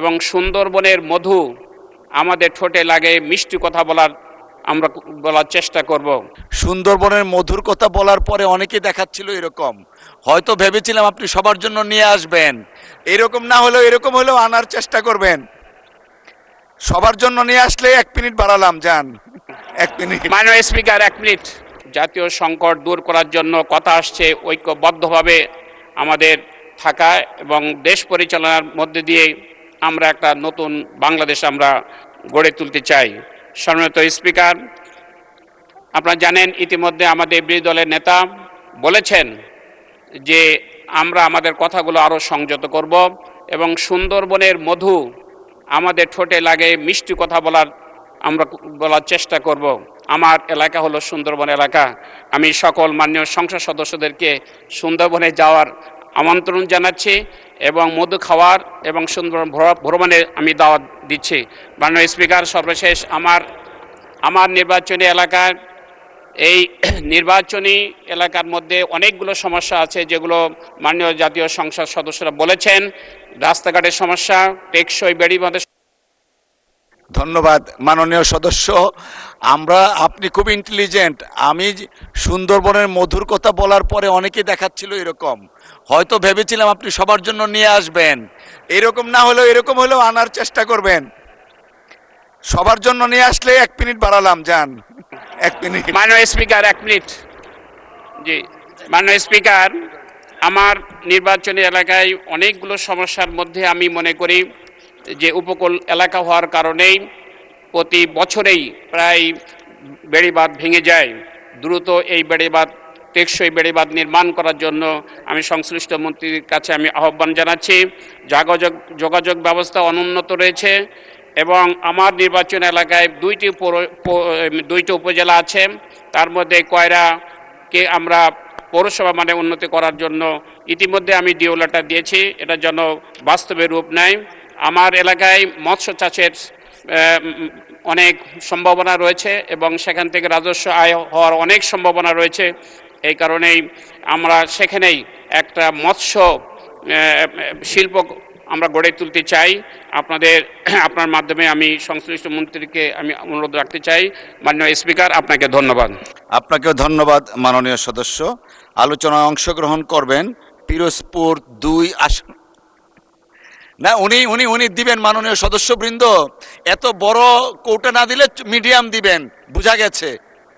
এবং সুন্দরবনের মধু আমাদের ঠোঁটে লাগে মিষ্টি কথা আমরা বলার চেষ্টা করব। সুন্দরবনের মধুর কথা বলার পরে অনেকে দেখাচ্ছিল এরকম, হয়তো ভেবেছিলাম আপনি সবার জন্য নিয়ে আসবেন, এরকম না হলেও এরকম হলেও আনার চেষ্টা করবেন। সবার জন্য নিয়ে আসলে 1 মিনিট বাড়ালাম, যান 1 মিনিট। মাননীয় স্পিকার, 1 মিনিট। জাতীয় সংকট দূর করার জন্য কথা আসছে ঐক্যবদ্ধভাবে আমাদের থাকা এবং দেশ পরিচালনার মধ্যে দিয়ে আমরা একটা নতুন বাংলাদেশ আমরা গড়ে তুলতে চাই। সম্মানিত স্পিকার, আপনারা জানেন ইতিমধ্যে আমাদের বিরোধী দলের নেতা বলেছেন যে আমরা আমাদের কথাগুলো আরও সংযত করব এবং সুন্দরবনের মধু আমাদের ঠোঁটে লাগে মিষ্টি কথা আমরা বলার চেষ্টা করব। আমার এলাকা হলো সুন্দরবন এলাকা। আমি সকল মাননীয় সংসদ সদস্যদেরকে সুন্দরবনে যাওয়ার আমন্ত্রণ জানাচ্ছি এবং মধু খাওয়ার এবং সুন্দরবন ভ্রমণে আমি দাওয়াত দিচ্ছি। মাননীয় স্পিকার, সর্বশেষ আমার নির্বাচনী এলাকার এই নির্বাচনী এলাকার মধ্যে অনেকগুলো সমস্যা আছে যেগুলো মাননীয় জাতীয় সংসদ সদস্যরা বলেছেন। রাস্তাঘাটের সমস্যা, টেকসই বেড়িবাঁধের। ধন্যবাদ মাননীয় সদস্য। আপনি খুব ইন্টেলিজেন্ট। আমি সুন্দরবনের মধুর কথা বলার পরে অনেকে দেখাচ্ছিল এরকম, হয়তো ভেবেছিলাম আপনি সবার জন্য নিয়ে আসবেন, এরকম না হলেও এরকম হলেও আনার চেষ্টা করবেন। সবার জন্য নিয়ে আসলে 1 মিনিট বাড়ালাম, যান 1 মিনিট। মাননীয় স্পিকার, 1 মিনিট। জি, মাননীয় স্পিকার, আমার নির্বাচনী এলাকায় অনেকগুলো সমস্যার মধ্যে আমি মনে করি যে উপকূল এলাকা হওয়ার কারণেই প্রতি বছরেই প্রায় বেড়িবাঁধ ভেঙে যায়। দ্রুত এই বেড়িবাঁধ, টেকসই বেড়িবাঁধ নির্মাণ করার জন্য আমি সংশ্লিষ্ট মন্ত্রীর কাছে আমি আহ্বান জানাচ্ছি। যোগাযোগ ব্যবস্থা অনুন্নত রয়েছে এবং আমার নির্বাচন এলাকায় 2টি উপজেলা আছে। তার মধ্যে কয়রাকে আমরা পৌরসভা মানে উন্নতি করার জন্য ইতিমধ্যে আমি ডিও লেটার দিয়েছি, এটা যেন বাস্তবে রূপ নেয়। আমার এলাকায় মৎস্য চাষের অনেক সম্ভাবনা রয়েছে এবং সেখান থেকে রাজস্ব আয় হওয়ার অনেক সম্ভাবনা রয়েছে। এই কারণেই আমরা সেখানেই একটা মৎস্য শিল্প আমরা গড়ে তুলতে চাই। আপনার মাধ্যমে আমি সংশ্লিষ্ট মন্ত্রীকে আমি অনুরোধ রাখতে চাই। মাননীয় স্পিকার, আপনাকে ধন্যবাদ। আপনাকেও ধন্যবাদ মাননীয় সদস্য। আলোচনায় অংশগ্রহণ করবেন পিরোজপুর 2 আসন। না, উনি দিবেন মাননীয় সদস্যবৃন্দ, এত বড় কৌটা না দিলে মিডিয়াম দিবেন, বোঝা গেছে।